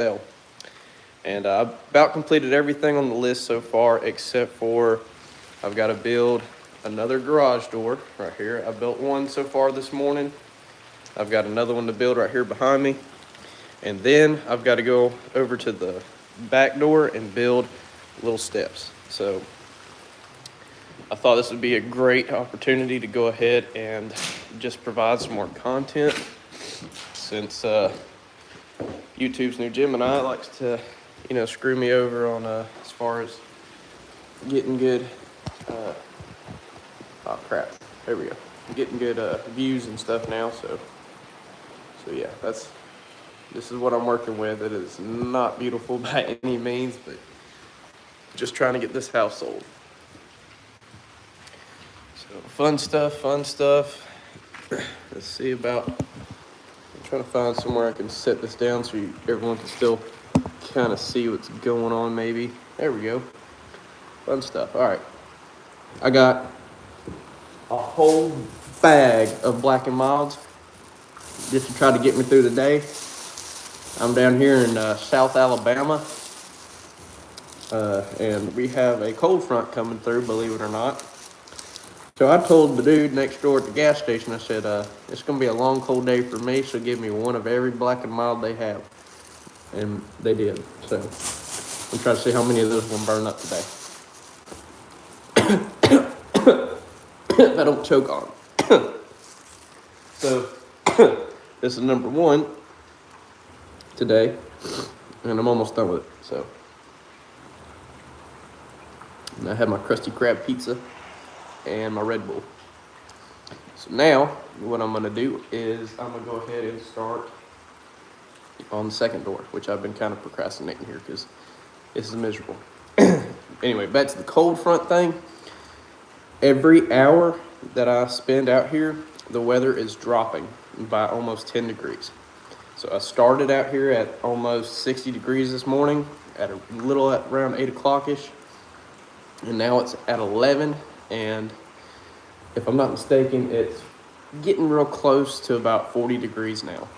sale. And I've about completed everything on the list so far, except for I've got to build another garage door right here. I built one so far this morning. I've got another one to build right here behind me. And then I've got to go over to the back door and build little steps. So I thought this would be a great opportunity to go ahead and just provide some more content, since YouTube's new Gemini likes to, screw me over on as far as getting good. Oh crap! There we go. Getting good views and stuff now. So yeah, this is what I'm working with. It is not beautiful by any means, but just trying to get this house sold. So fun stuff. Let's see about. I'm trying to find somewhere I can set this down so everyone can still kind of see what's going on. Maybe there we go. Fun stuff. All right, I got a whole bag of Black and Milds just to try to get me through the day. I'm down here in South Alabama, and we have a cold front coming through, believe it or not. So I told the dude next door at the gas station, I said, it's going to be a long, cold day for me, so give me one of every Black and Mild they have. And they did. So I'm trying to see how many of those will burn up today. If I don't choke on them. So this is number one today, and I'm almost done with it. So, and I have my Krusty Krab pizza and my Red Bull. So now what I'm gonna do is I'm gonna go ahead and start on the second door, which I've been kind of procrastinating here because this is miserable. Anyway, back to the cold front thing. Every hour that I spend out here, the weather is dropping by almost 10 degrees. So I started out here at almost 60 degrees this morning, at around 8 o'clock-ish, and now it's at 11, and if I'm not mistaken, it's getting real close to about 40 degrees now.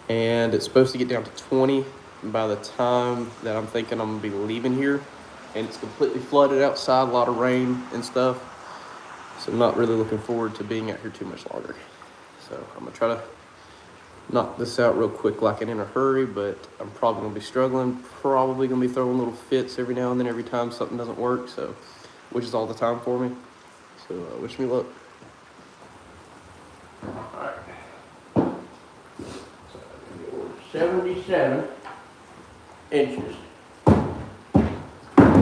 And it's supposed to get down to 20 by the time that I'm thinking I'm gonna be leaving here. And it's completely flooded outside, a lot of rain and stuff. So I'm not really looking forward to being out here too much longer. So I'm gonna try to knock this out real quick like I'm in a hurry, but I'm probably gonna be struggling, probably gonna be throwing little fits every now and then every time something doesn't work, so, which is all the time for me. So wish me luck. All right. So 77 inches.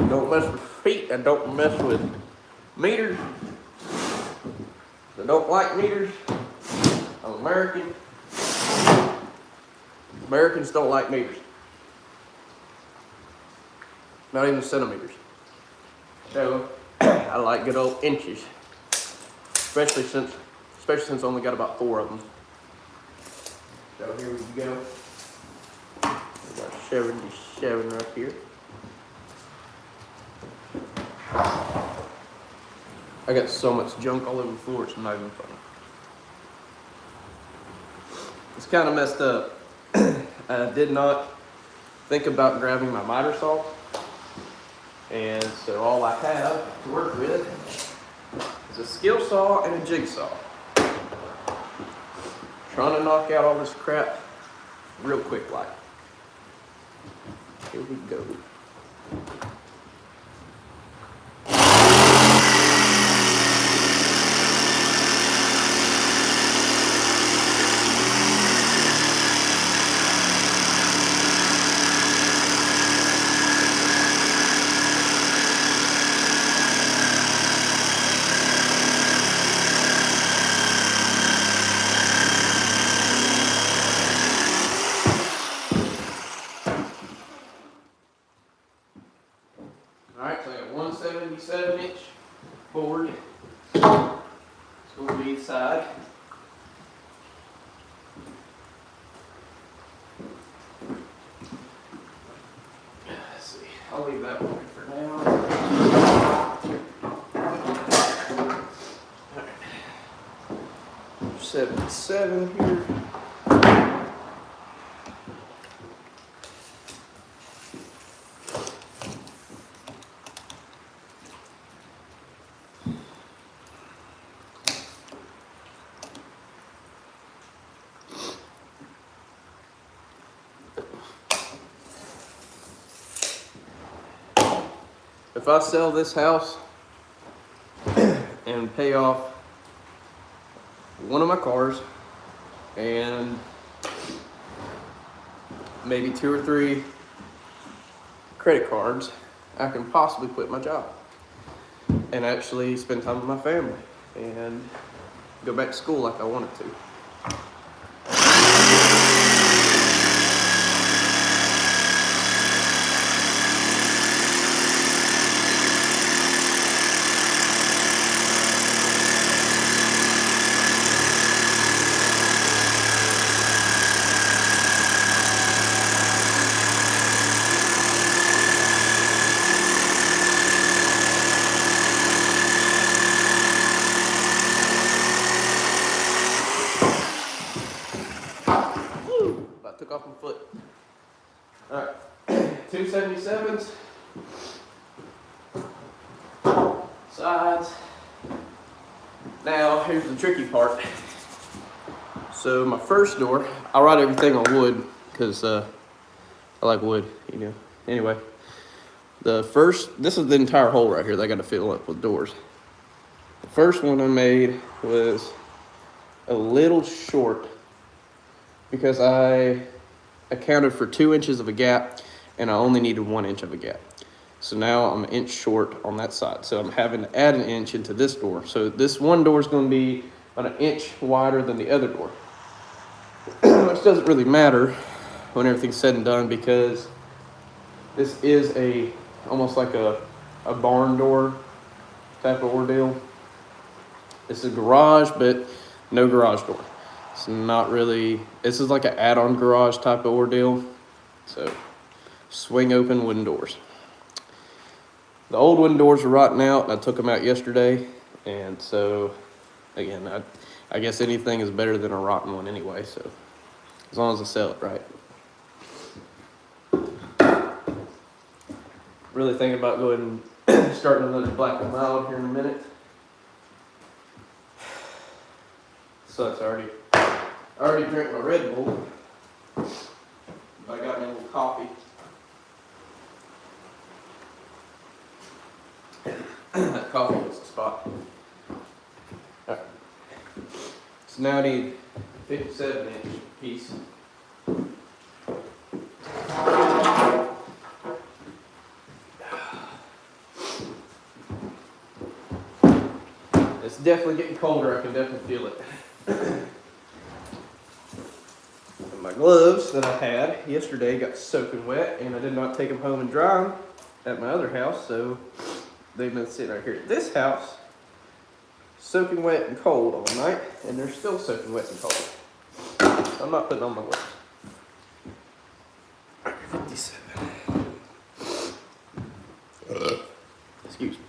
Don't mess with feet, and don't mess with meters. I don't like meters. I'm American. Americans don't like meters. Not even centimeters. So I like good old inches. Especially since I only got about 4 of them. So here we go. We got 77 right here. I got so much junk all over the floor, it's not even funny. It's kind of messed up. I did not think about grabbing my miter saw, and so all I have to work with is a skill saw and a jigsaw. Trying to knock out all this crap real quick like. Here we go. Alright, so I got 177-inch board. It's going to be inside. Let's see, I'll leave that one for now. Alright. 77 here. if I sell this house and pay off one of my cars and maybe 2 or 3 credit cards, I can possibly quit my job and actually spend time with my family and go back to school like I wanted to. I took off my foot. Alright, 277s, sides. Now, here's the tricky part. So my first door, I write everything on wood because I like wood, you know. Anyway, this is the entire hole right here that I got to fill up with doors. The first one I made was a little short because I accounted for 2 inches of a gap and I only needed 1 inch of a gap. So now I'm an inch short on that side. So I'm having to add an inch into this door. So this one door is going to be about an inch wider than the other door. Which doesn't really matter when everything's said and done because this is almost like a barn door type of ordeal. It's a garage, but no garage door. It's not really, this is like an add-on garage type of ordeal. So, swing open wooden doors. The old wooden doors are rotting out, and I took them out yesterday. And so, again, I guess anything is better than a rotten one anyway, so as long as I sell it right. Really thinking about going and starting another Black and Mild here in a minute. Sucks, I already drank my Red Bull. I got me a little coffee. That coffee was the spot. Alright. So now I need a 57-inch piece. It's definitely getting colder, I can definitely feel it. And my gloves that I had yesterday got soaking wet, and I did not take them home and dry them at my other house, so they've been sitting right here at this house, soaking wet and cold all night, and they're still soaking wet and cold. So I'm not putting on my gloves. 57. Excuse me.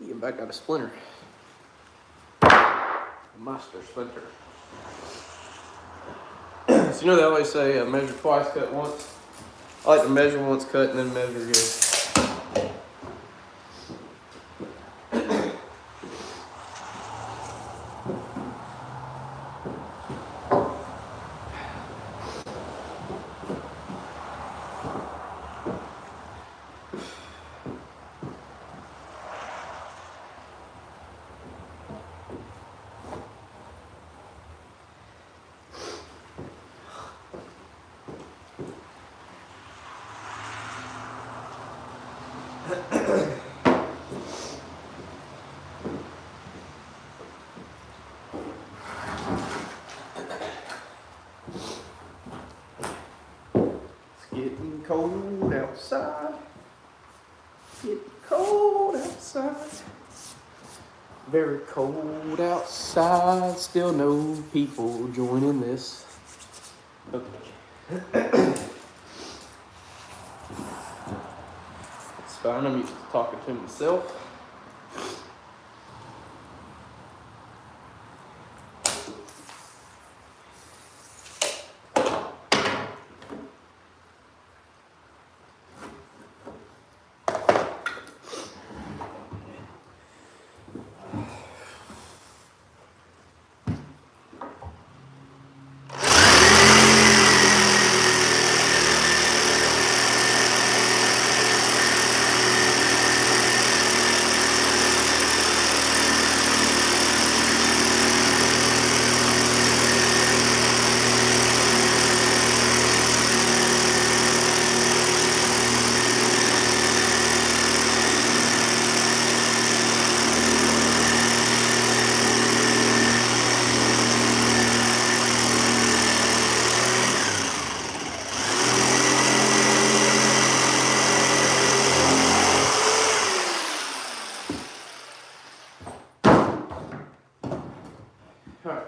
Get back out a splinter. A master splinter. So you know they always say measure twice, cut once. I like to measure once, cut, and then measure again. It's getting cold out. outside. Getting cold outside. Very cold outside. Still no people joining this. Okay. It's fine. I'm used to talking to myself. Alright.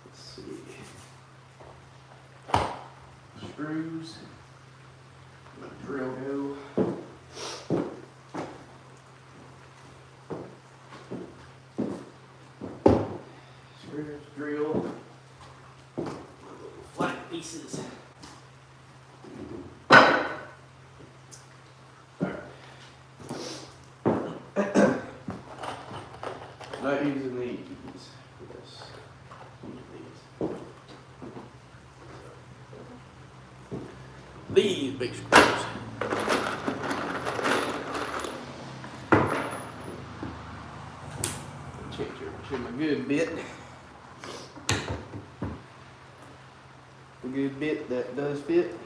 Let's see. Screws. Let the drill go. Screws, drill. Little flat pieces. Not using these for this. These big screws. Change over to my good bit. The good bit that does fit.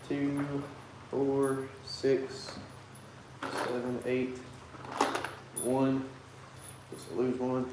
Two, 4, 6, 7, 8, 1. Just lose one.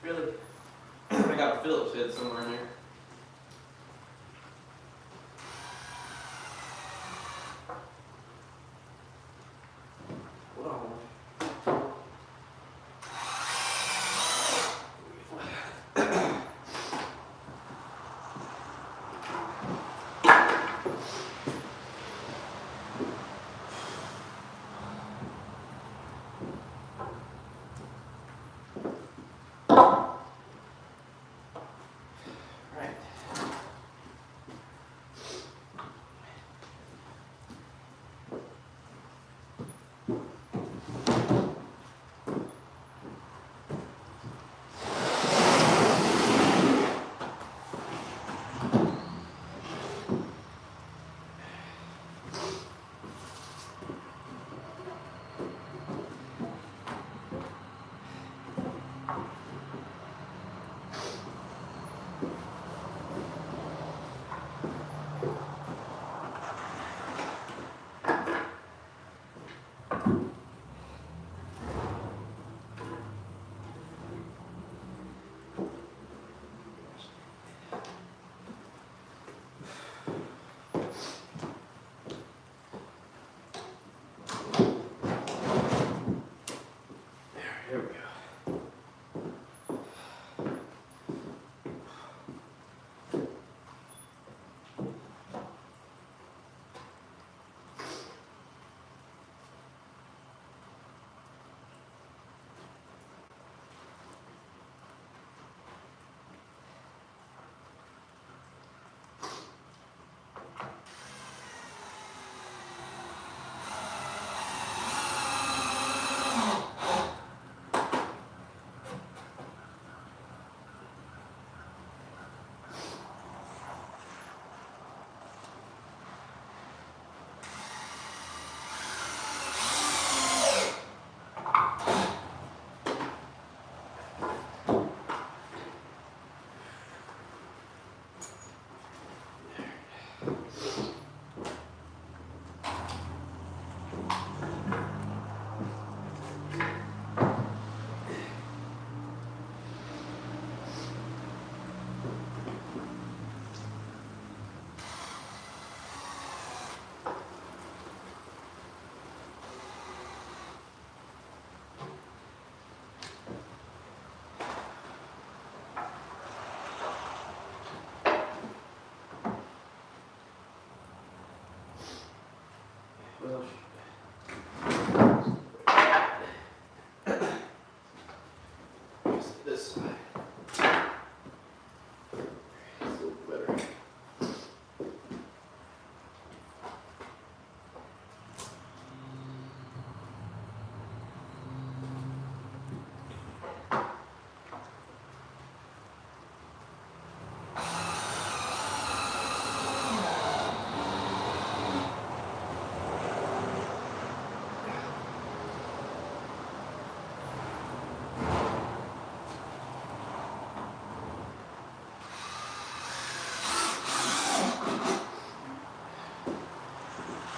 Really? I got a Phillips head somewhere in there. Hold on.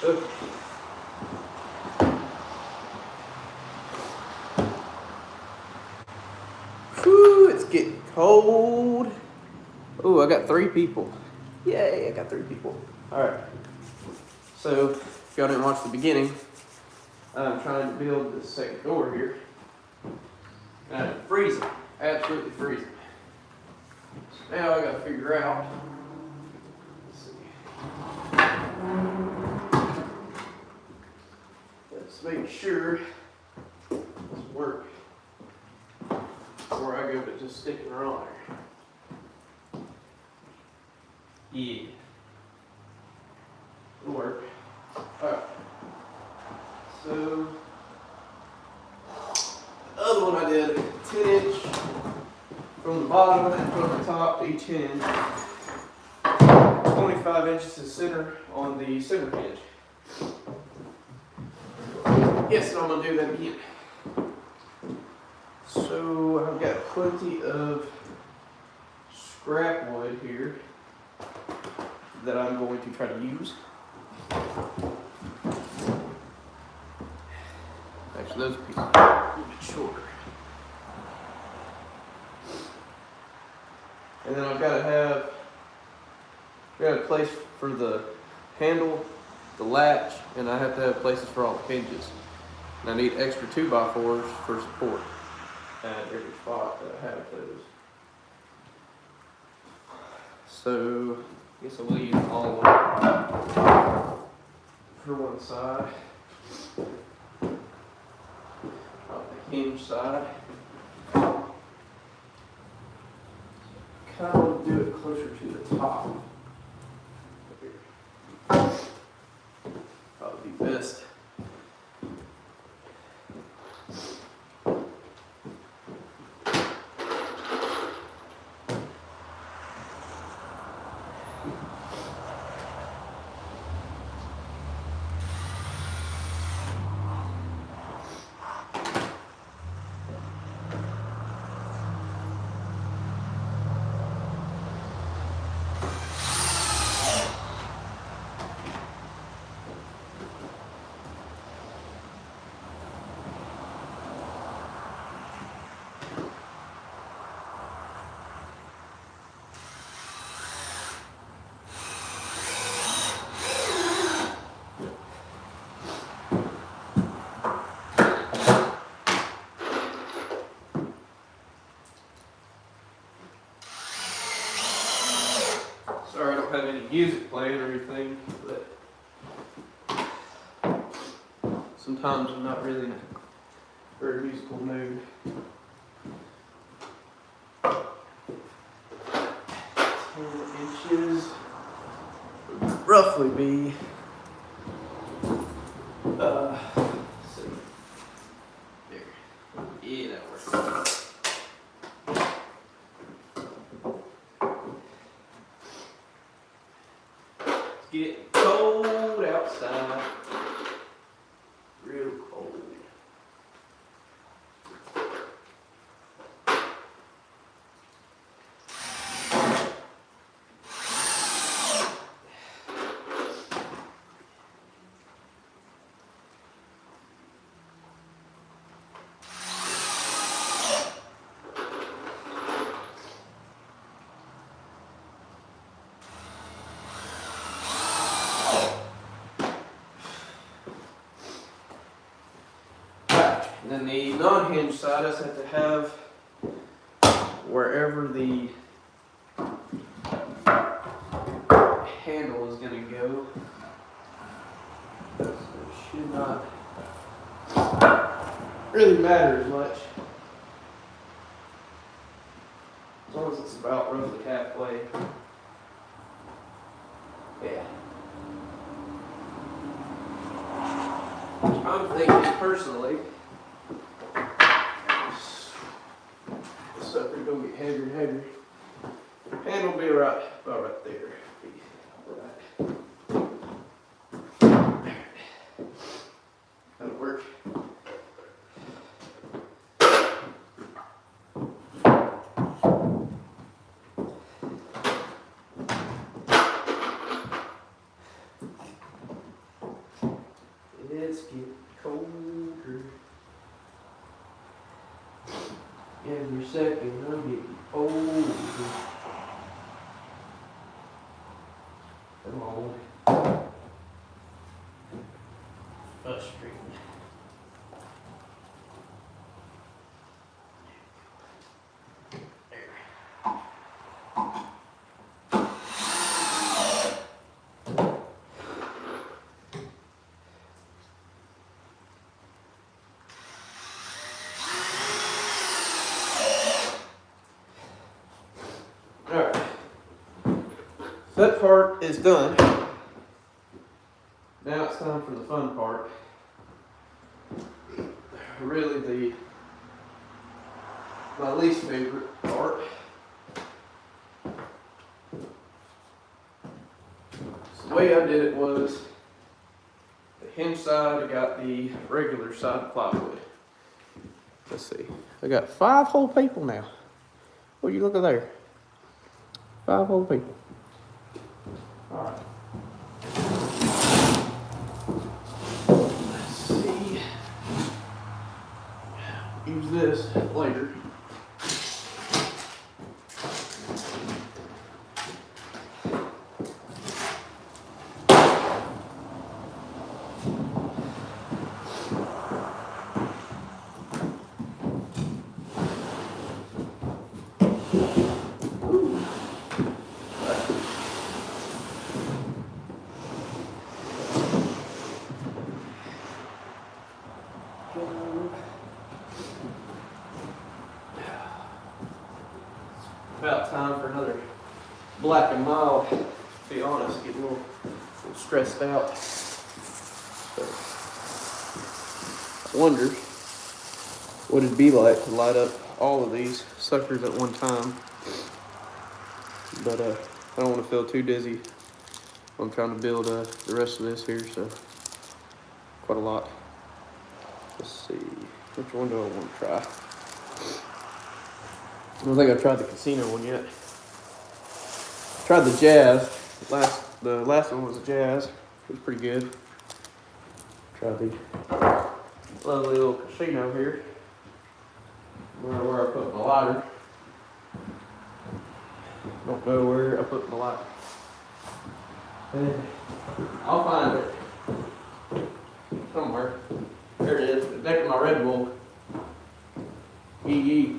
cooking. Whew, it's getting cold. Oh, I got 3 people. Yay, I got 3 people. Alright. So, if y'all didn't watch the beginning, I'm trying to build this second door here. And I'm freezing. Absolutely freezing. So now I gotta figure out. Let's see. Let's make sure this works before I go to just sticking her on there. Yeah. It'll work. Alright. So, the other one I did 10-inch from the bottom and from the top to each hinge. 25 inches to center on the center hinge. Yes, and I'm going to do that again. So, I've got plenty of scrap wood here that I'm going to try to use. Actually, those pieces are a little bit shorter. And then I've got a place for the handle, the latch, and I have to have places for all the hinges. And I need extra 2x4s for support at every spot that I have those. So, I guess I'll leave all of them for one side. On the hinge side. Kind of want to do it closer to the top. Probably be best. Sorry, I don't have any music playing or anything, but sometimes I'm not really in a very musical mood. 10 inches would roughly be, let's see, there. Yeah, that works. It's getting cold outside. Real cold. And then the non-hinge side, I just have to have wherever the handle is going to go. So it should not really matter as much. As long as it's about roughly halfway. Yeah. I'm thinking personally, this sucker gonna get heavier and heavier. Handle will be about right there. Right. That'll work. second. I'm getting old. Come on. Frustrating. Alright, that part is done. Now it's time for the fun part. Really my least favorite part. So the way I did it was, the hinge side, I got the regular side plywood. Let's see, I got 5 whole people now. What you looking there? 5 whole people. All right. Let's see. Use this later. About time for another Black and Mild. To be honest, getting a little stressed out. So, I wonder what it'd be like to light up all of these suckers at one time. But I don't want to feel too dizzy. I'm trying to build the rest of this here, so quite a lot. Let's see, which one do I want to try? I don't think I've tried the casino one yet. Tried the Jazz. The last one was a Jazz. It was pretty good. Tried the lovely little casino here. Where I put my lighter. Don't know where I put my lighter. And I'll find it somewhere. There it is. It's next to my Red Bull. Yee.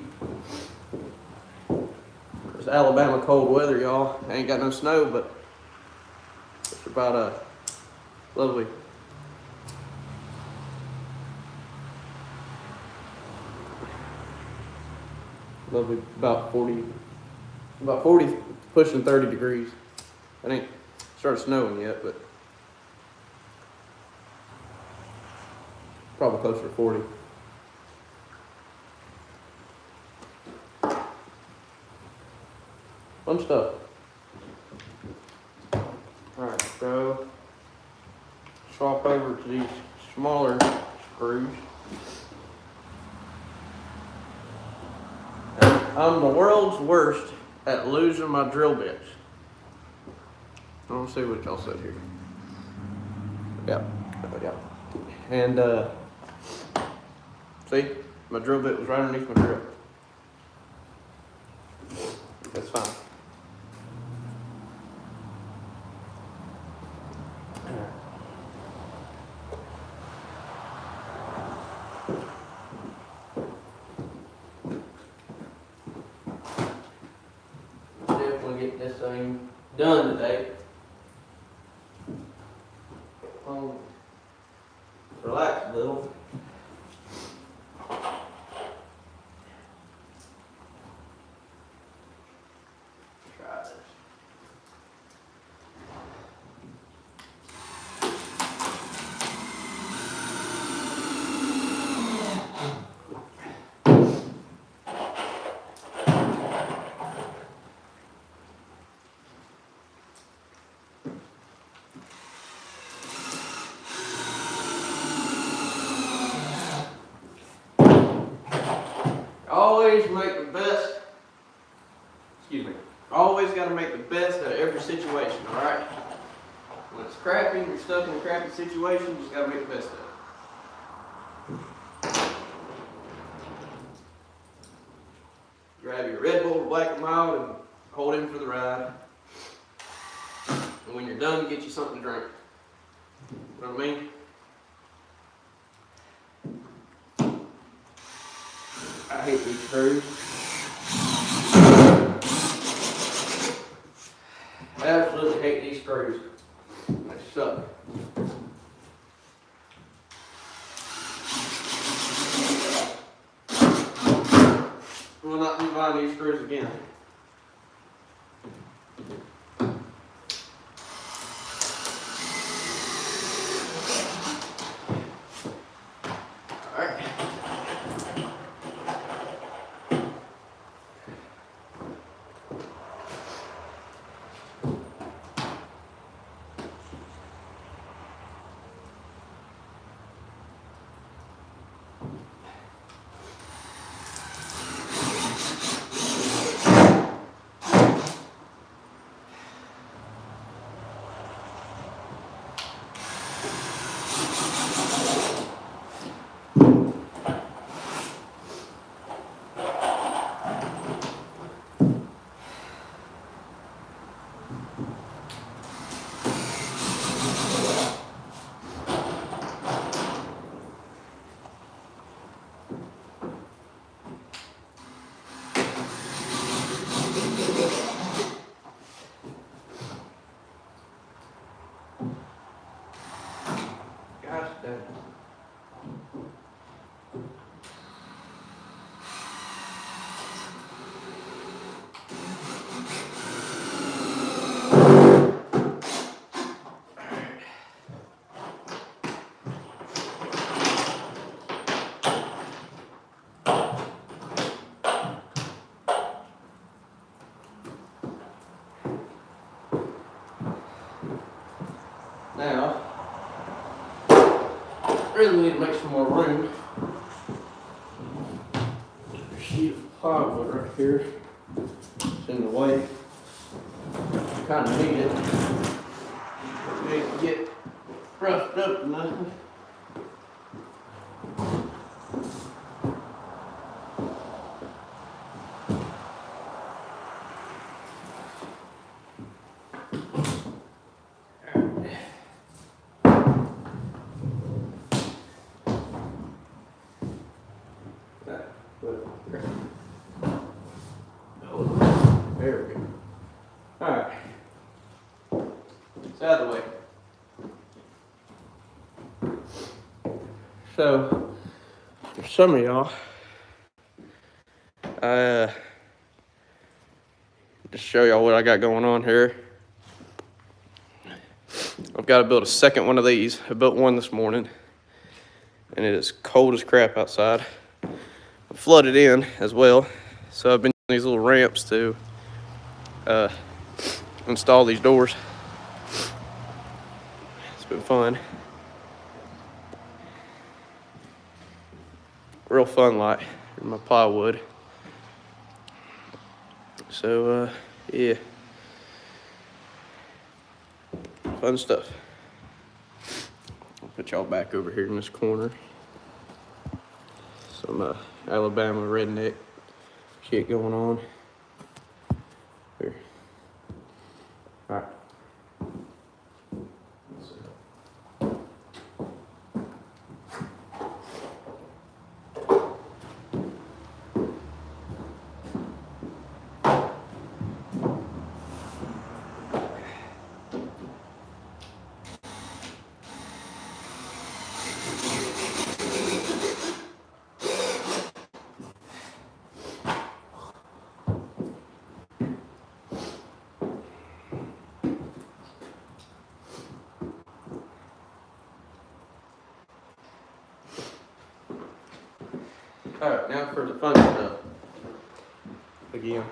It's Alabama cold weather, y'all. Ain't got no snow, but it's about lovely. Lovely, about 40, pushing 30 degrees. It ain't started snowing yet, but probably closer to 40. Fun stuff. Alright, so swap over to these smaller screws. I'm the world's worst at losing my drill bits. I don't see what y'all said here. Yep. And see, my drill bit was right underneath my drill. That's fine. Definitely get this thing done today. Relax a little. Try this. Always make the best, always got to make the best of every situation, alright? When it's crappy, you're stuck in a crappy situation, you just got to make the best of it. out and hold him for the ride. And when you're done, get you something to drink. You know what I mean? I hate these screws. I absolutely hate these screws. They suck. We'll not be buying these screws again. Alright. Gosh dang. Now, really need to make some more room. A sheet of plywood right here. It's in the way. Kind of need it. It didn't get roughed up or nothing. There we go. Alright. It's out of the way. So, for some of y'all, just show y'all what I got going on here. I've got to build a second one of these. I built one this morning, and it is cold as crap outside. I'm flooded in as well, so I've been using these little ramps to install these doors. It's been fun. Real fun light in my plywood. So, yeah. Fun stuff. I'll put y'all back over here in this corner. Some Alabama redneck shit going on. Here. Alright. Alright, now for the fun stuff. Again.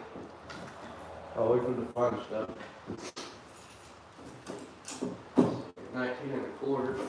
Always for the fun stuff. 19 1/4.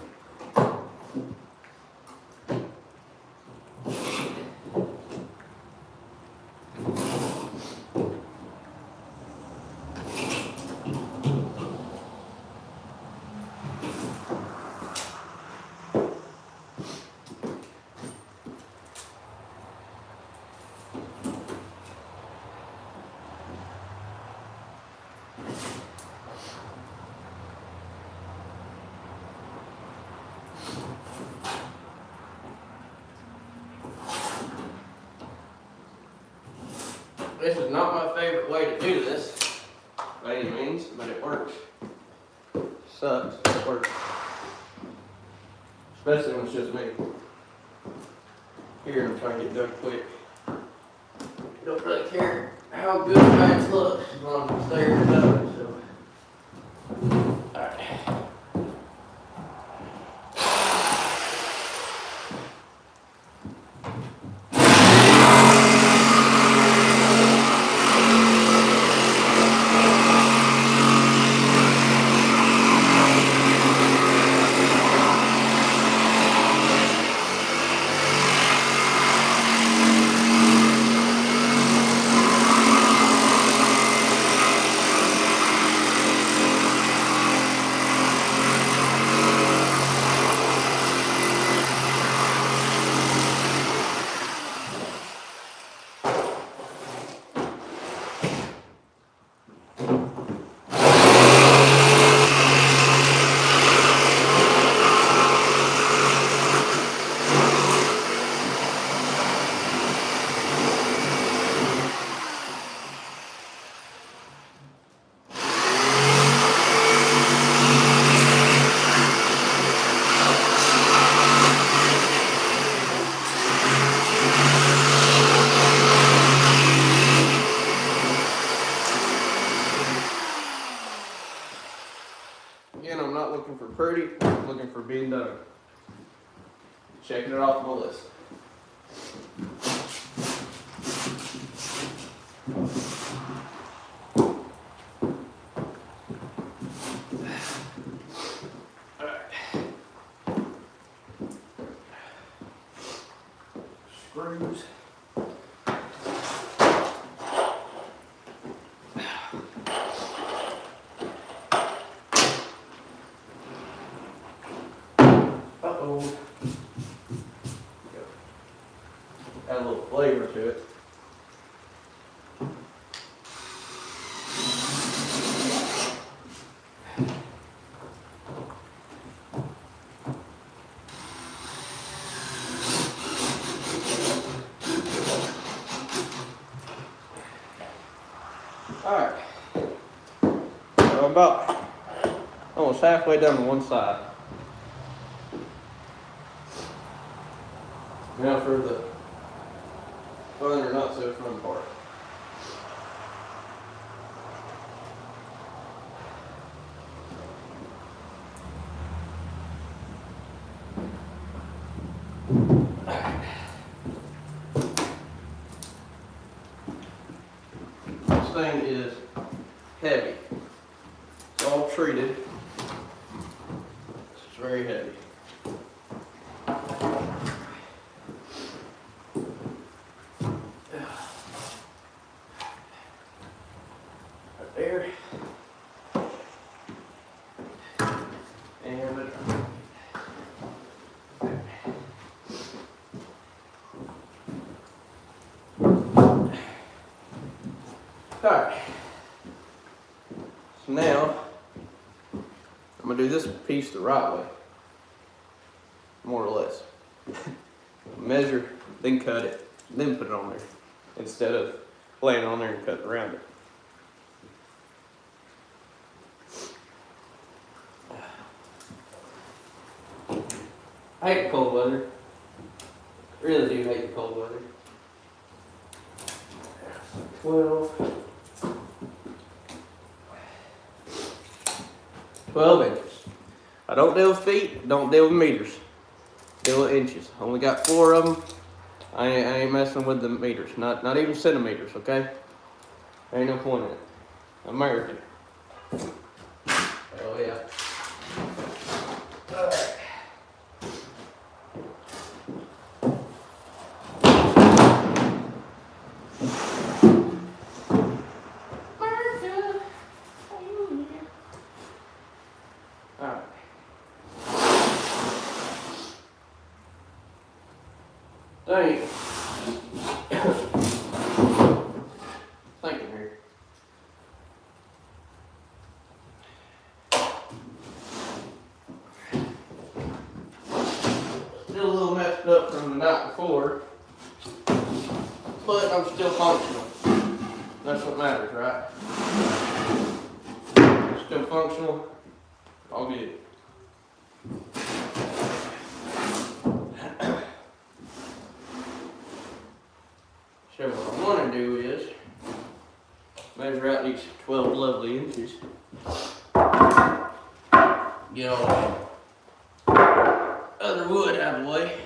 This is not my favorite way to do this by any means, but it works. Sucks, but it works. Especially when it's just me. Here, I'm trying to get done quick. Don't really care how good the match looks as long as it's there and done. So, alright. Again, I'm not looking for pretty, I'm looking for being done. Checking it off my list. Screws. Uh-oh. Add a little flavor to it. Alright. So I'm about almost halfway done on one side. Now for the fun or not so fun part. This thing is heavy. It's all treated. It's very heavy. There. And alright. So now I'm gonna do this piece the right way. More or less. Measure, then cut it, then put it on there. Instead of laying on there and cutting around it. I hate the cold weather. Really do hate the cold weather. 12 inches. I don't deal with feet, don't deal with meters. Deal with inches. Only got 4 of them. I ain't messing with the meters. Not even centimeters, okay? Ain't no point in it. American. Oh yeah. Alright. Dang. Thinking here. Still a little messed up from the night before, but I'm still functional. That's what matters, right? Still functional, all good. So what I want to do is measure out these 12 lovely inches. Get all the other wood out of the way.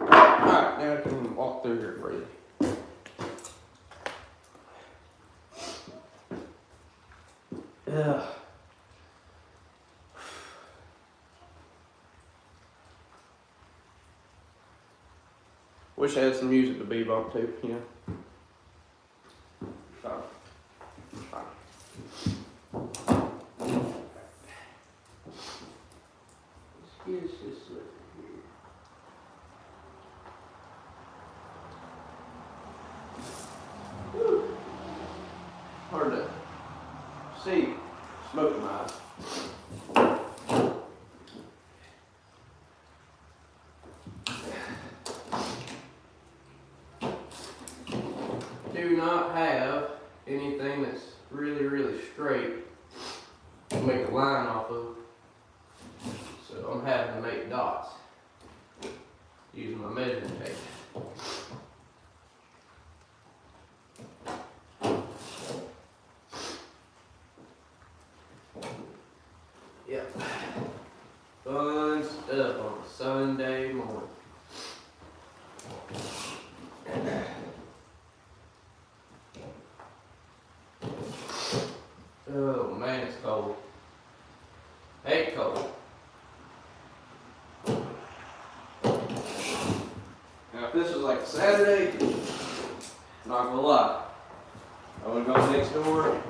Alright, now I can walk through here freely. Wish I had some music to bebop too, you know. Excuse this look here. Whew. Hard to see. Smoke in my eyes. Do not have anything that's really straight to make a line off of. So I'm having to make dots using my measuring tape. Yep. Fun stuff on a Sunday morning. Oh man, it's cold. Hate cold. Now if this was like Saturday, not gonna lie, I would go next door to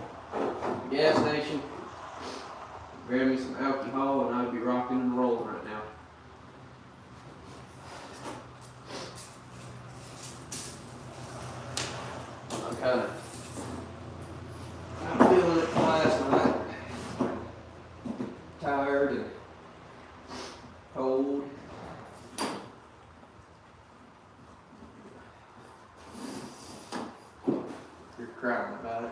the gas station, grab me some alcohol, and I'd be rocking and rolling right now. I'm feeling it from last night. Tired and cold. You're crying about it.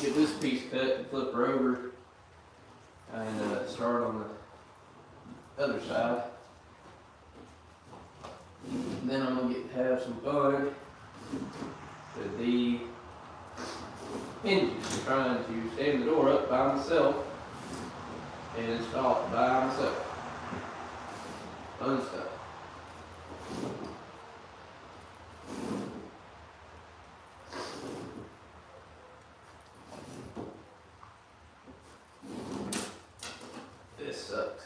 Get this piece cut and flip her over and start on the other side. And then I'm gonna get to have some fun with the hinges. I'm trying to stand the door up by myself and install it by myself. Fun stuff. This sucks.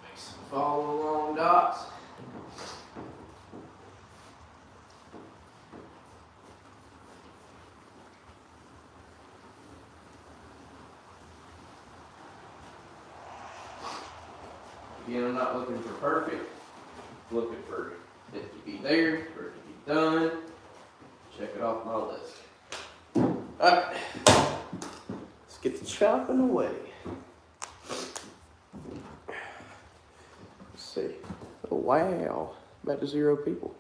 Make some follow along dots. Again, I'm not looking for perfect. I'm looking for it to be there, for it to be done. Check it off my list. Alright, let's get the chopping away. Let's see. Oh, wow. Back to 0 people.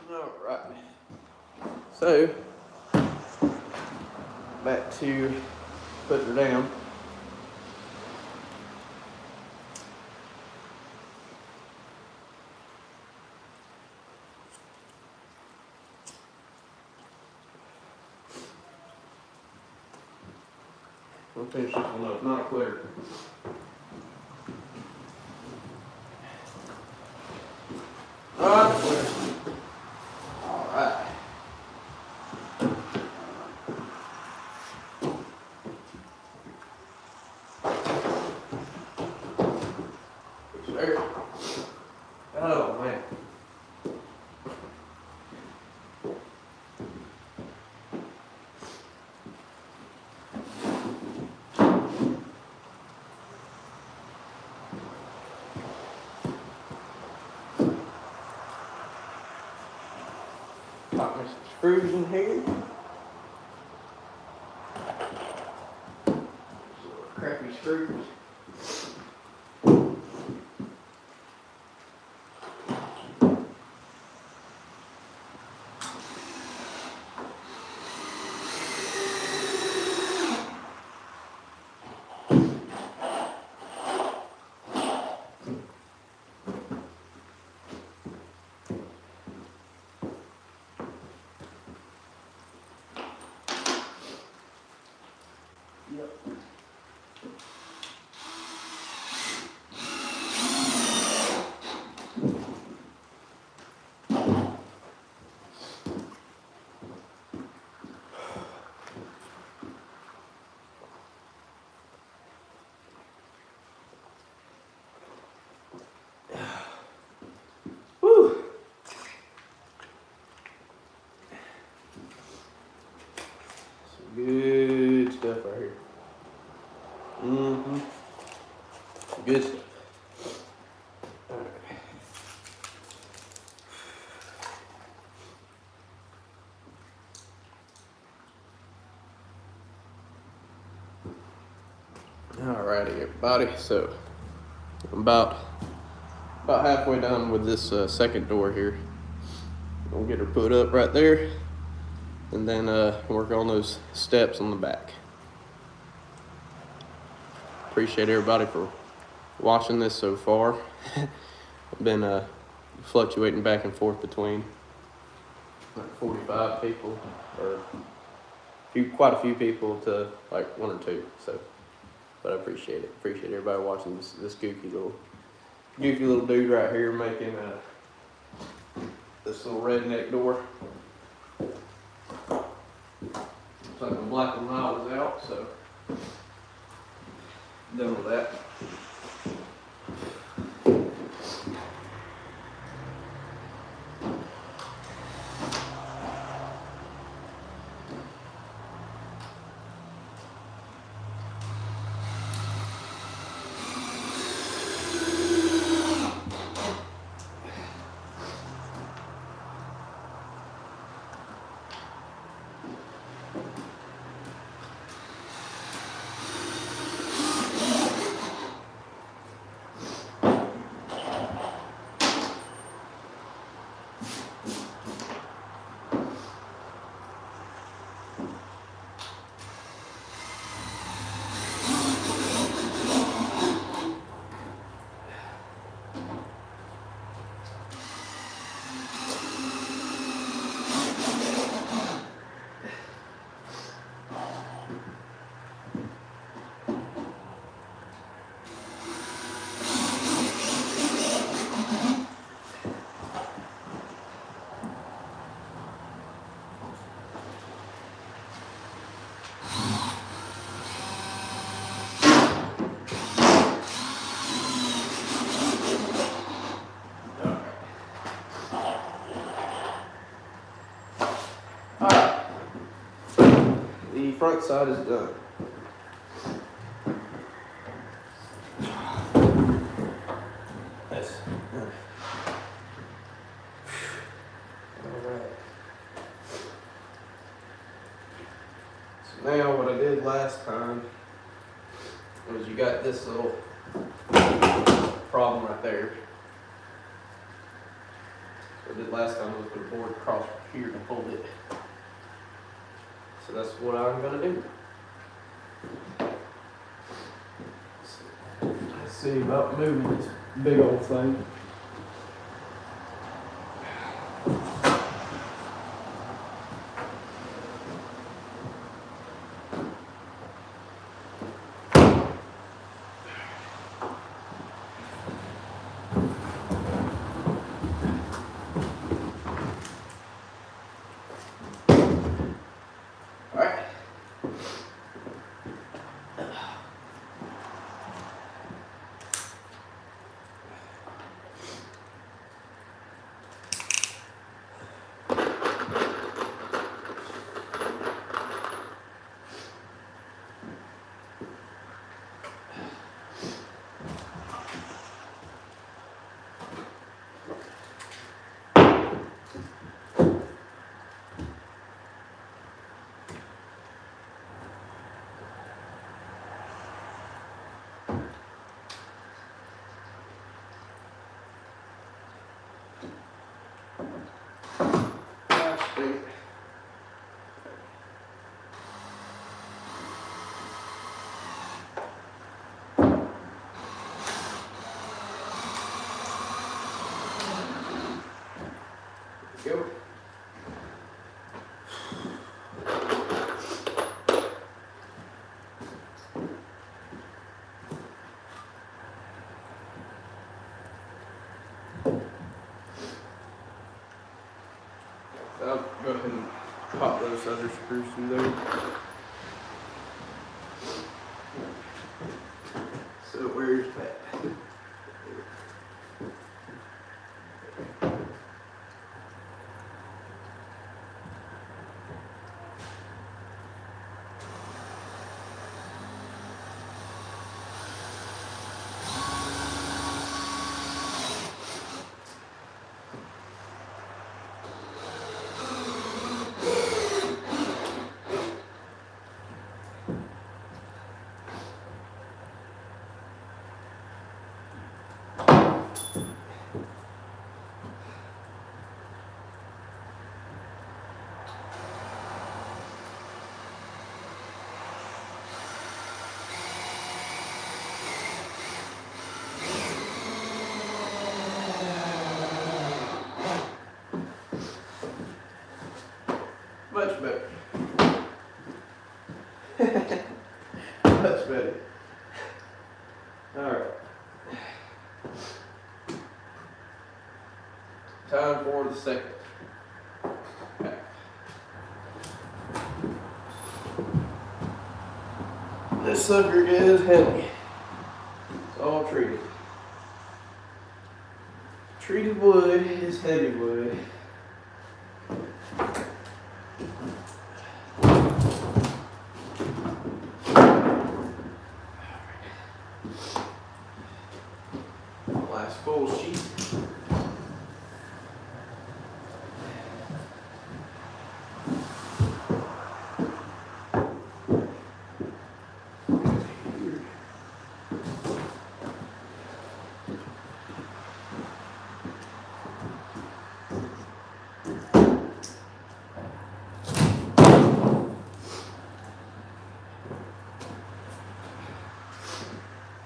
All right. So back to putting her down. We'll finish this one up. Not a quitter. Not a quitter. All right. Sure. Oh man. Got me some screws in here. Some crappy screws. Yep. Whew. Some good stuff right here. Mm-hmm. Good stuff. All right. Alrighty, everybody. So I'm about halfway done with this second door here. We'll get her put up right there, and then work on those steps on the back. Appreciate everybody for watching this so far. I've been fluctuating back and forth between like 45 people or quite a few people to like 1 or 2. So, but I appreciate it. Appreciate everybody watching this goofy little dude right here making this little redneck door. Looks like the black and mild is out, so done with that. Alright, the front side is done. That's done. Alright. So now what I did last time was you got this little problem right there. So I did last time was put a board across here to hold it. So that's what I'm gonna do. Let's see about moving this big old thing. Go. I'll go ahead and pop those other screws through there. So where's that? Much better. Much better. Alright. Time for the second. Okay. This sucker is heavy. It's all treated. Treated wood is heavy wood. Last full sheet.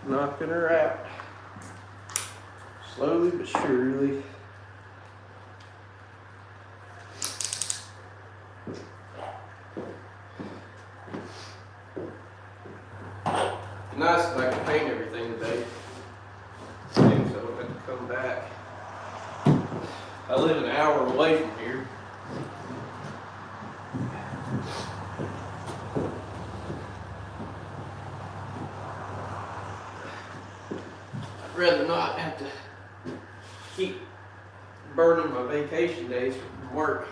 Knocking her out. Slowly but surely. Nice if I can paint everything today. So I don't have to come back. I live an hour away from here. I'd rather not have to keep burning my vacation days from work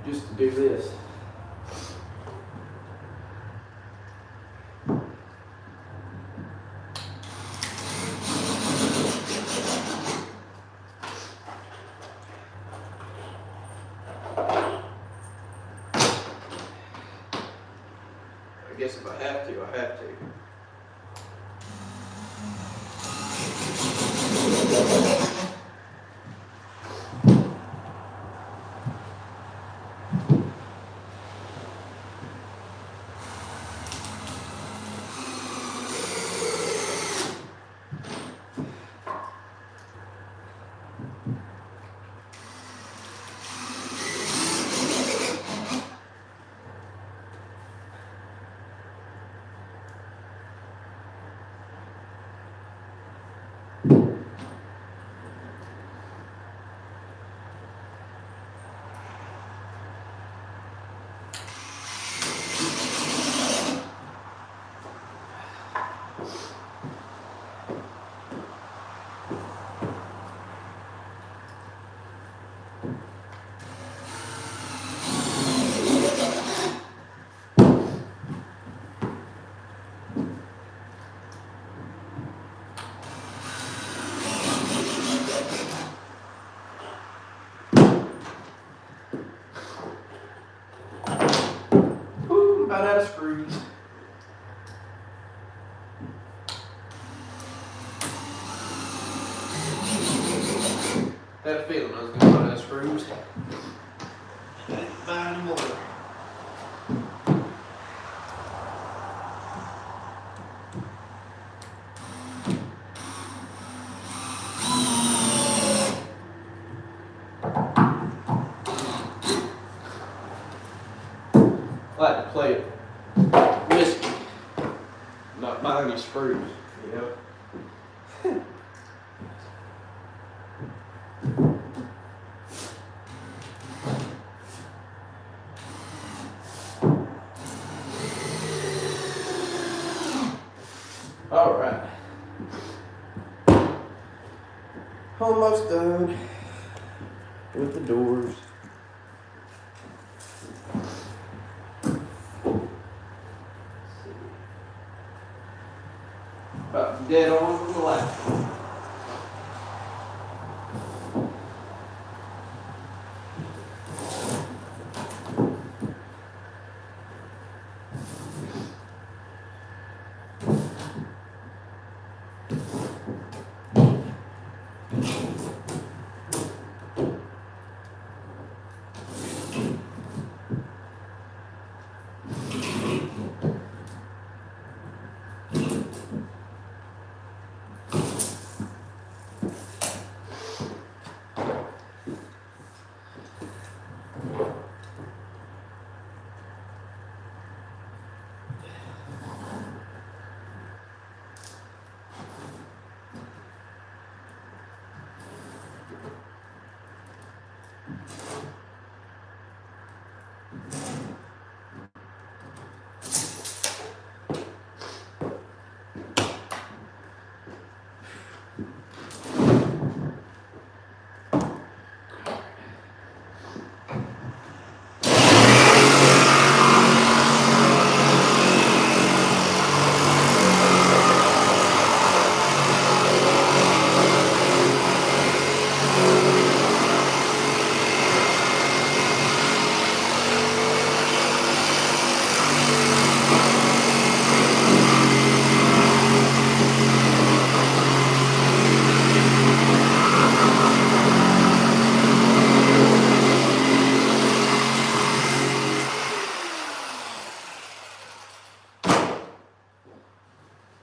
just to do this. I guess if I have to, I have to. Woo, about out of screws. Had a feeling I was gonna run out of screws. Didn't buy any more. I like to play it risky, not buy any screws, you know. All right, almost done with the doors. About dead on from the last one.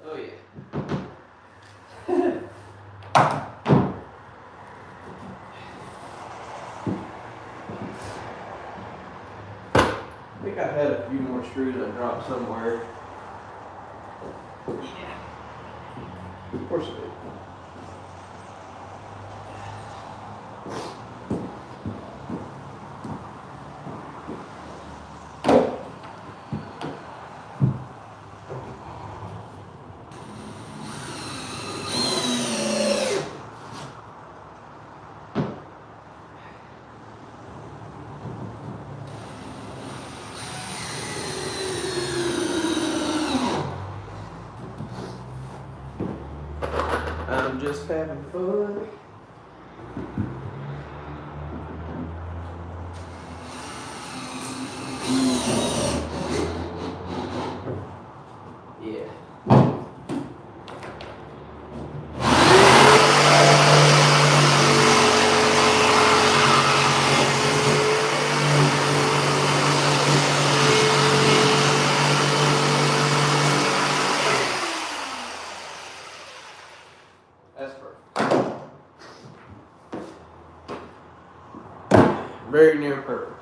Oh yeah. I think I had a few more screws I dropped somewhere. Yeah. Of course I did. I'm just having fun. Yeah. That's perfect. Very near perfect.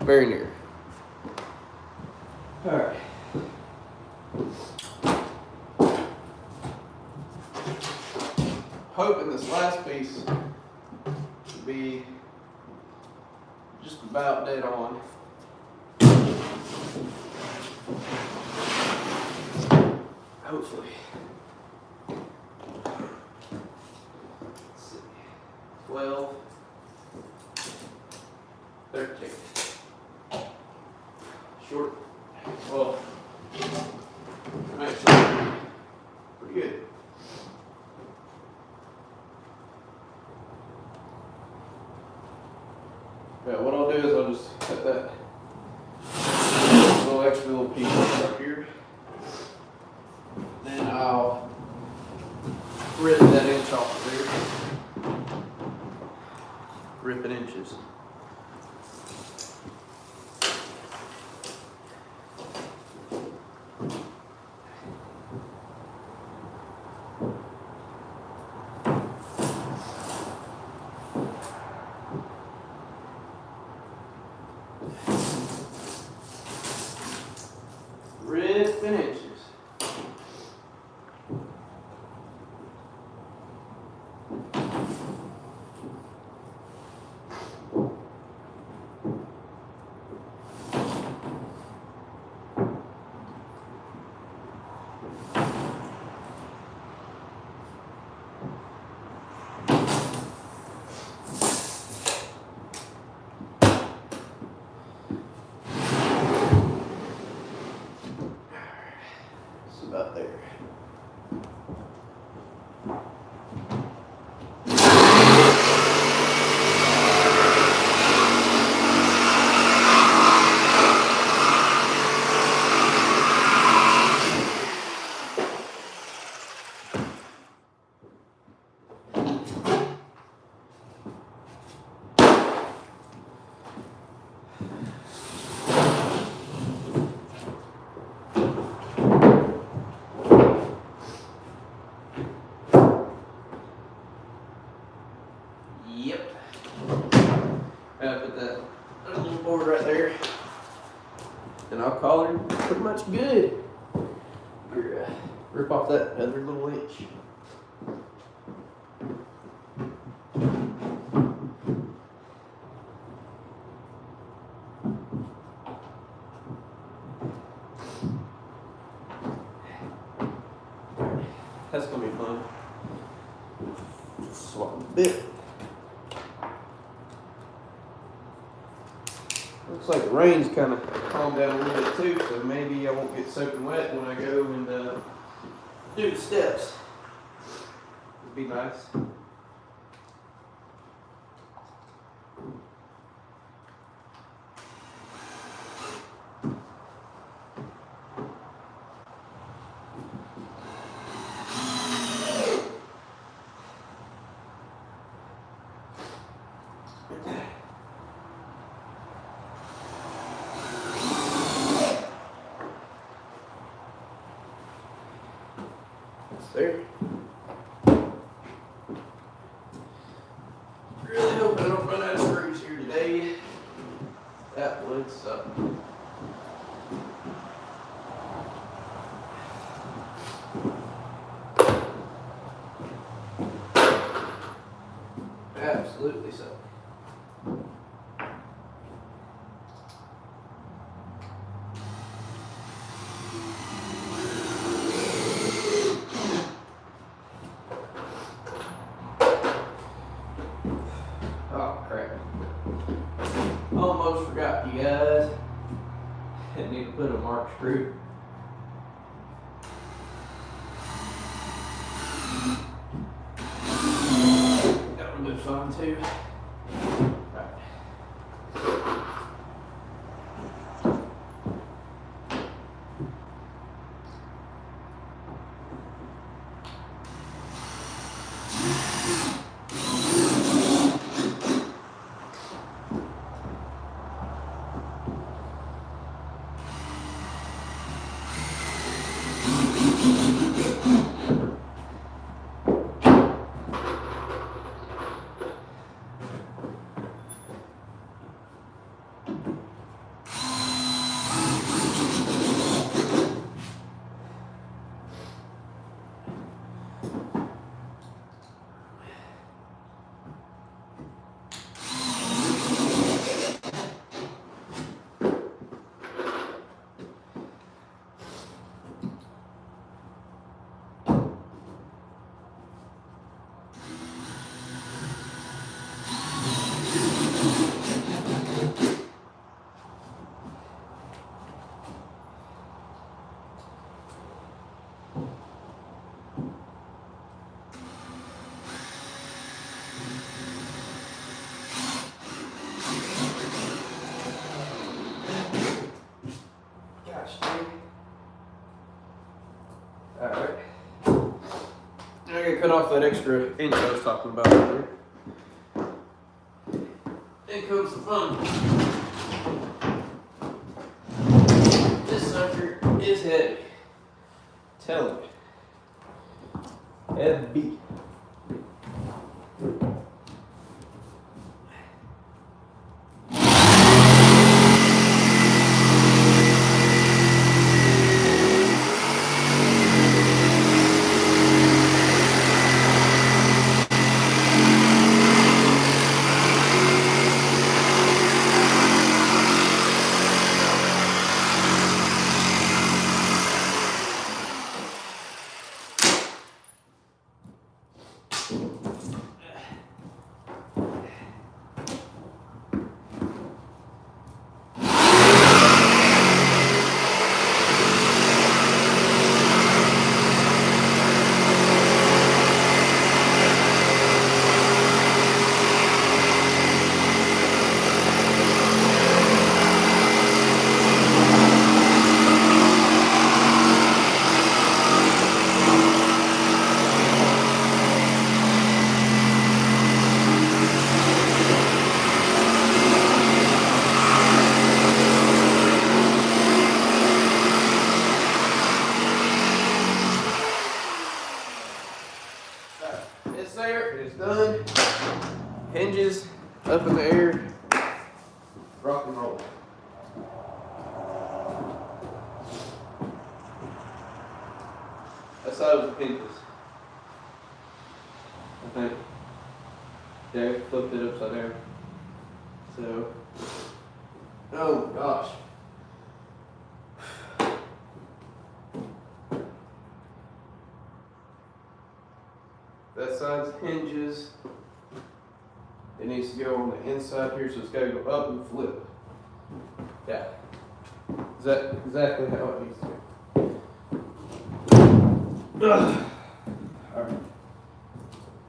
Very near. Alright. Hoping this last piece to be just about dead on. Hopefully. Let's see. 12, 13. Short. Well, actually, pretty good. Yeah, what I'll do is I'll just cut that little extra little piece up here. Then I'll rip that inch off there. Rip it inches. Rip in inches. It's about there. Yep. Gotta put that little board right there. And I'll call her pretty much good. Here, rip off that other little inch. That's gonna be fun. Swap the bit. Looks like the rain's kind of calmed down a little bit too, so maybe I won't get soaking wet when I go and do the steps. It'd be nice. There. Really hope I don't run out of screws here today. That would suck. Absolutely so. Oh crap. Almost forgot you guys. I need to put a mark screw. That would be fun too. Right. gotta cut off that extra inch I was talking about earlier. Then comes the fun. This sucker is heavy. Tell me. Heavy. It's there, it's done. Hinges up in the air. Rock and roll. That's how the hinges. I think. Yeah, I flipped it upside down. So, oh gosh. That side's hinges. It needs to go on the inside here, so it's got to go up and flip. Yeah. Is that exactly how it needs to go? Alright.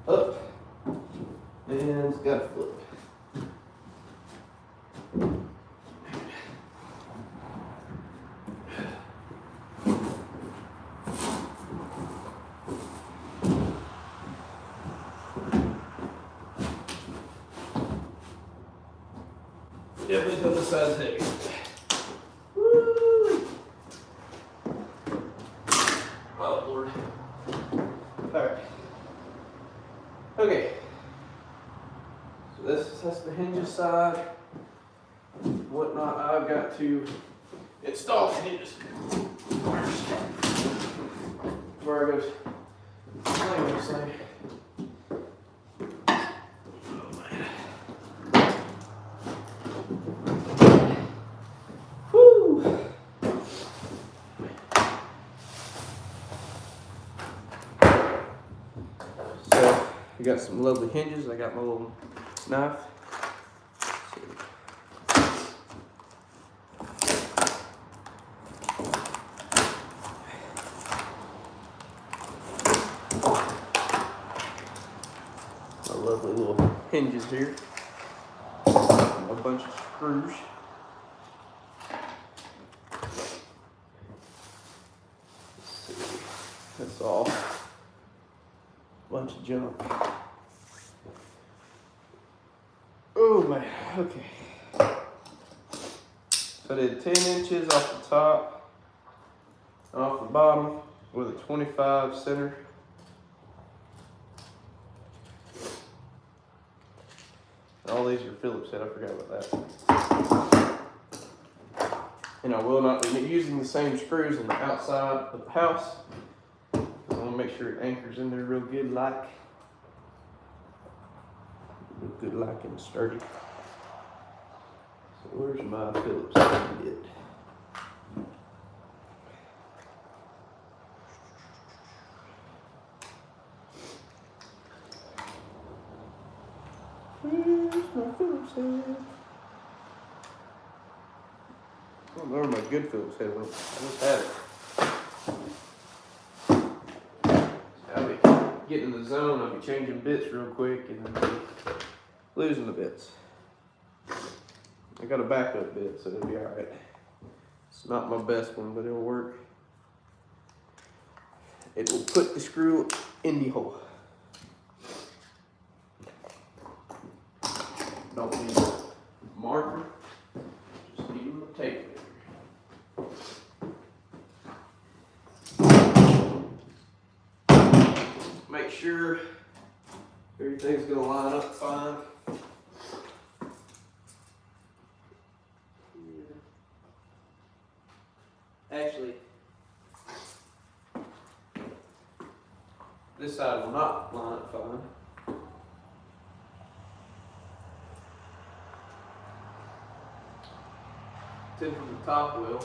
Up. And it's got to flip. Definitely put the sides heavy. Woo! Oh Lord. Alright. Okay. So that's the hinges side. Whatnot, I've got to install the hinges. Where I goes playing this thing. We got some lovely hinges. I got my little knife. My lovely little hinges here. A bunch of screws. Let's see. That's all. Bunch of junk. Oh man, okay. So I did 10 inches off the top and off the bottom with a 25 center. And all these are Phillips head, I forgot about that. And I will not be using the same screws on the outside of the house. I want to make sure it anchors in there real good like. Good like and sturdy. So where's my Phillips head? Where's my Phillips head? I don't know where my good Phillips head went. I just had it. I'll be getting in the zone, I'll be changing bits real quick and then losing the bits. I got a backup bit, so it'll be alright. It's not my best one, but it'll work. It will put the screw in the hole. Don't need a marker, just need my tape measure. Make sure everything's gonna line up fine. Actually, this side will not line up fine. Tip of the top will.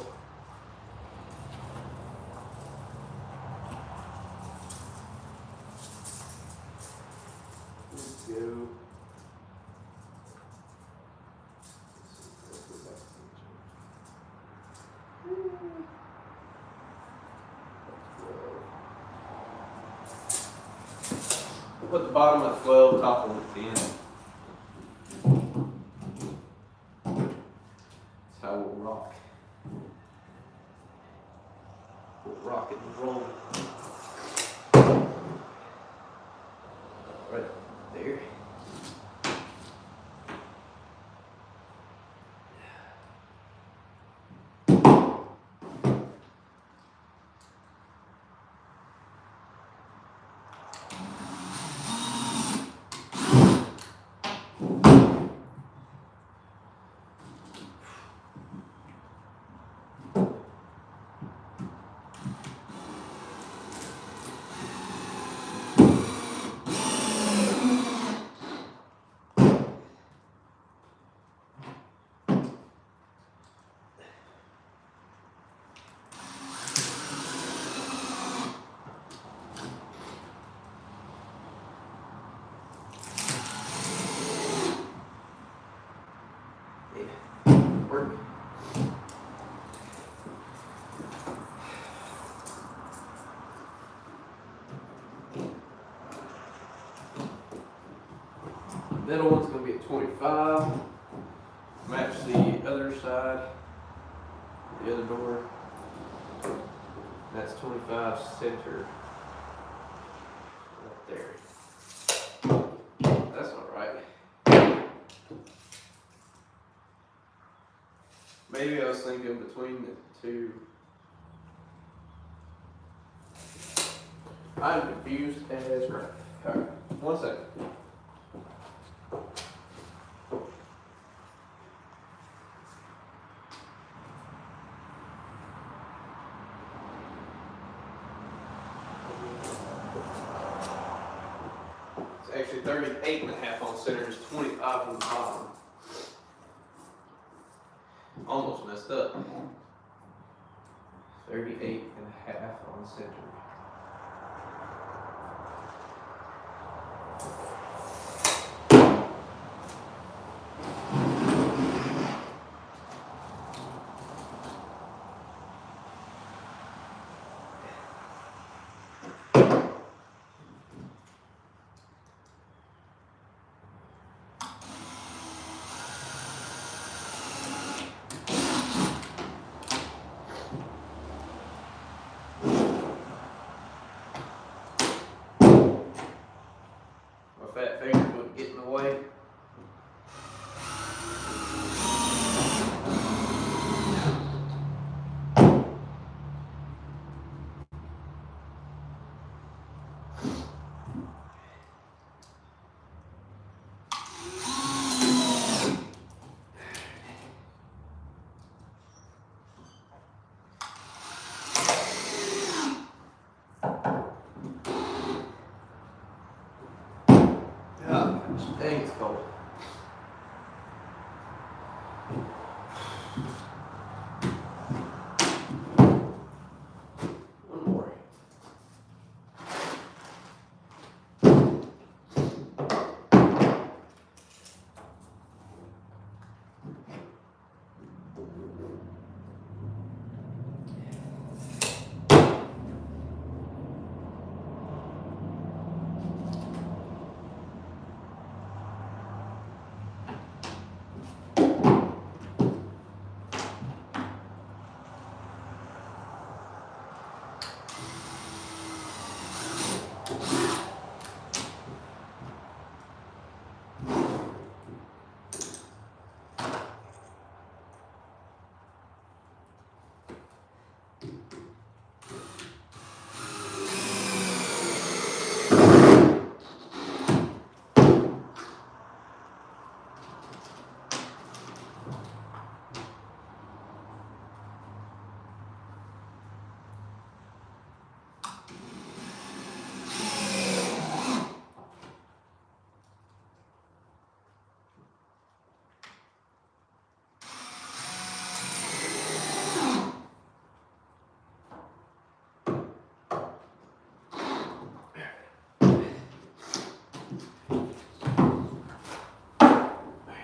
Let's go. Put the bottom at 12, top one at 10. That's how we'll rock. We'll rock it and roll. Right there. Work. Middle one's going to be at 25. Match the other side, the other door. That's 25 center. Right there. That's all right. Maybe I was thinking between the two. I'm confused as crap. Alright, 1 second. It's actually 38.5 on center, it's 25 on the bottom. Almost messed up. 38.5 on center.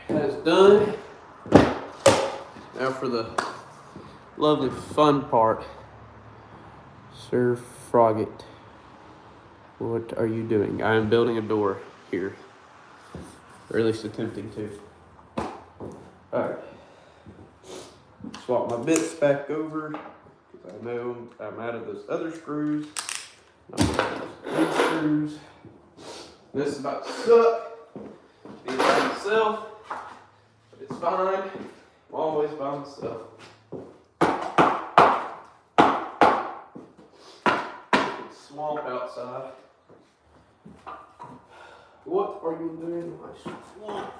That is done. Now for the lovely fun part. Sir Frogget, what are you doing? I am building a door here. Or at least attempting to. Alright. Swap my bits back over. Because I know I'm out of those other screws. I'm out of these screws. This is about to suck. Be by myself. But it's fine. I'm always by myself. It's swamp outside. What are you doing in my swamp?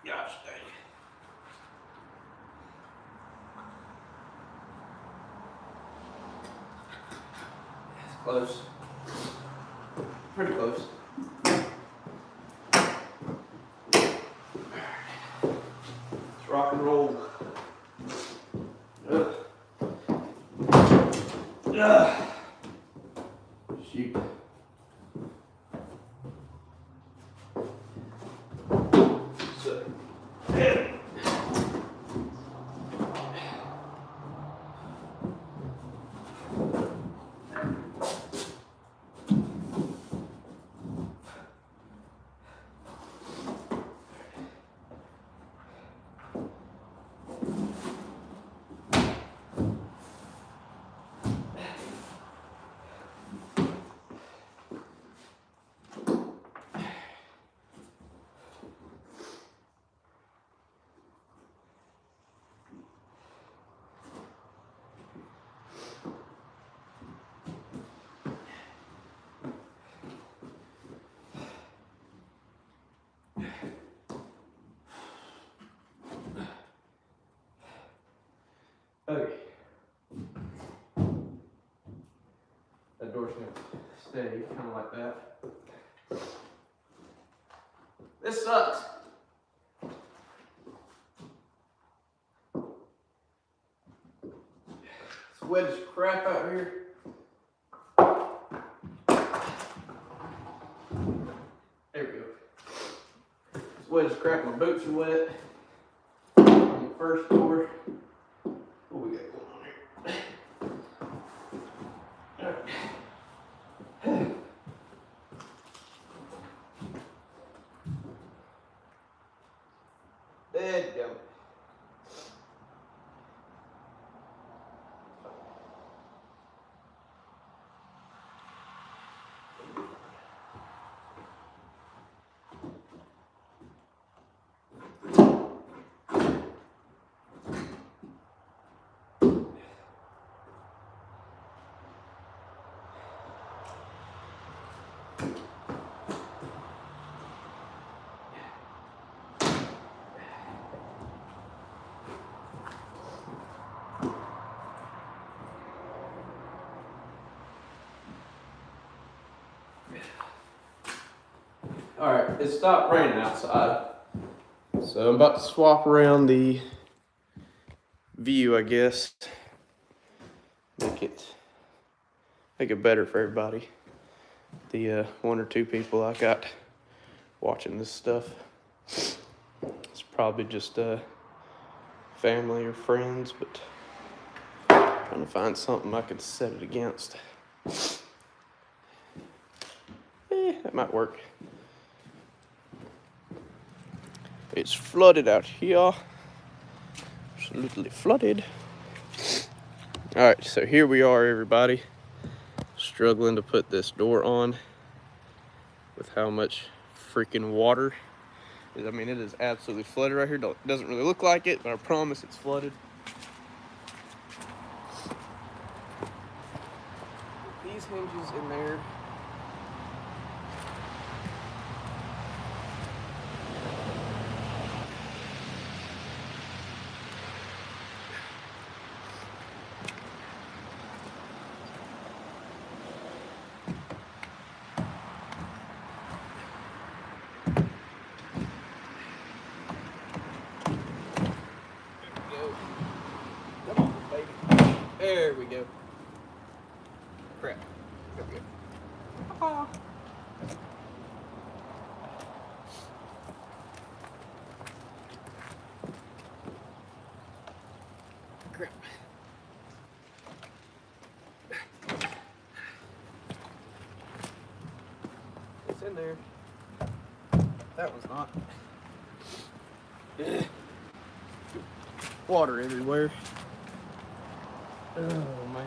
Gosh dang it. It's close. Pretty close. Let's rock and roll. Ugh. Ugh. Shoot. So, yeah. Okay. That door's gonna stay kind of like that. This sucks. It's wet as crap out here. There we go. It's wet as crap. My boots are wet. On the first door. What we got going on here? Dadgummit. Alright, it stopped raining outside. So I'm about to swap around the view, I guess. Make it better for everybody. The one or two people I got watching this stuff. It's probably just family or friends, but trying to find something I could set it against. That might work. It's flooded out here. Absolutely flooded. Alright, so here we are, everybody. Struggling to put this door on with how much freaking water. I mean, it is absolutely flooded right here. It doesn't really look like it, but I promise it's flooded. These hinges in there. There we go. Crap. There we go. Ah. Crap. It's in there. That one's not. Water everywhere. Oh man.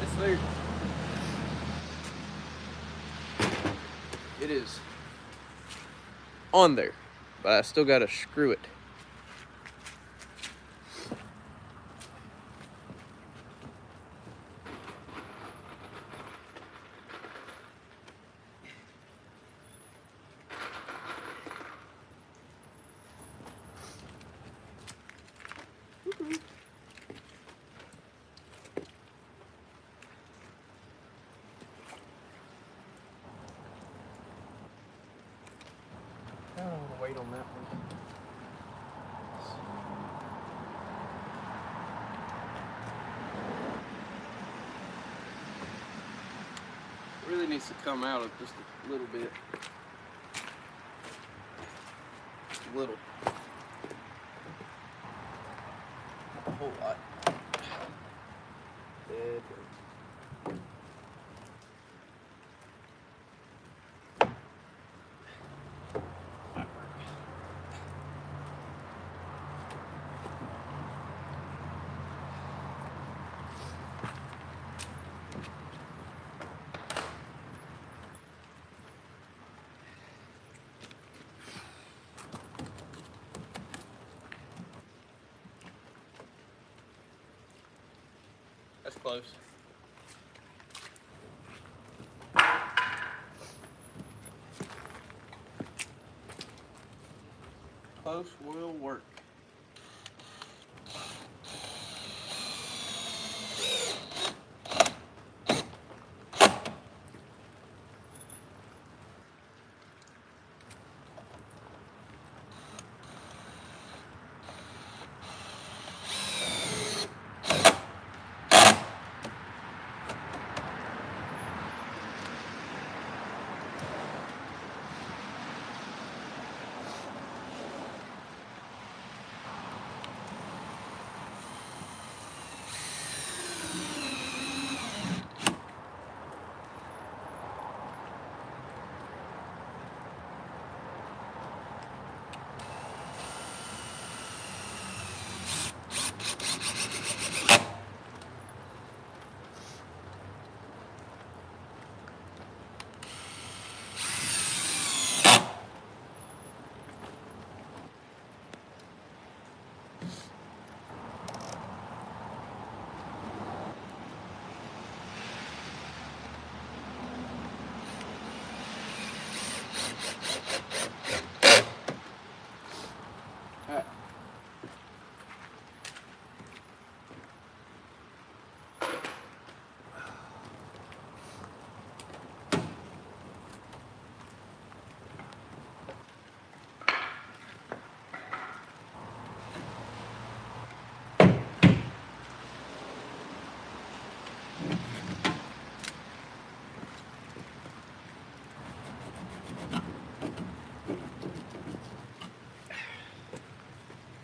It's there. It is on there, but I still gotta screw it. I don't want to wait on that one. Really needs to come out of just a little bit. Just a little. Not a whole lot. Dead. That's close. Close will work.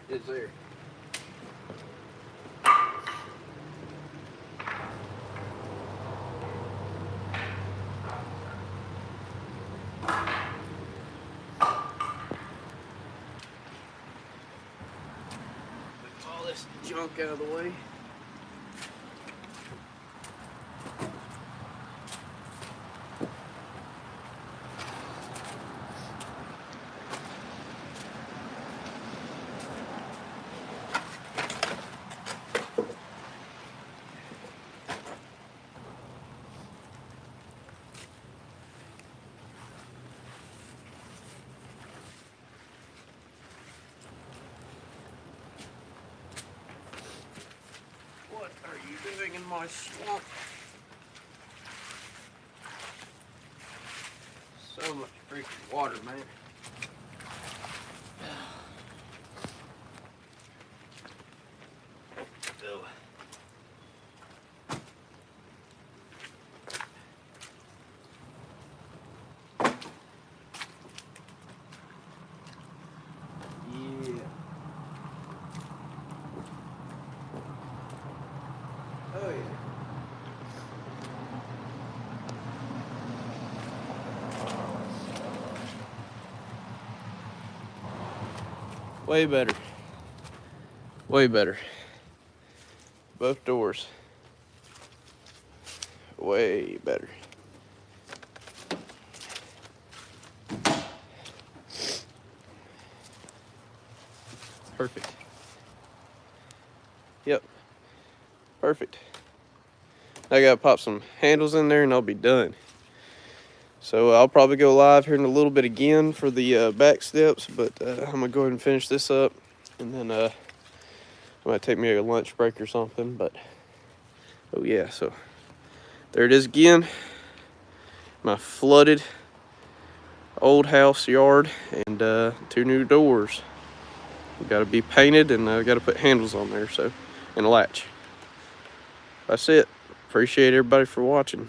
It's there. Move all this junk out of the way. in my swamp. So much freaking water, man. Go. Yeah. Oh yeah. Way better. Way better. Both doors. Way better. Perfect. Yep. Perfect. I gotta pop some handles in there and I'll be done. So I'll probably go live here in a little bit again for the back steps, but I'm gonna go ahead and finish this up, and then I might take me a lunch break or something. But oh yeah, so there it is again, my flooded old house yard, and 2 new doors. Got to be painted, and I got to put handles on there, so, and a latch. That's it. Appreciate everybody for watching.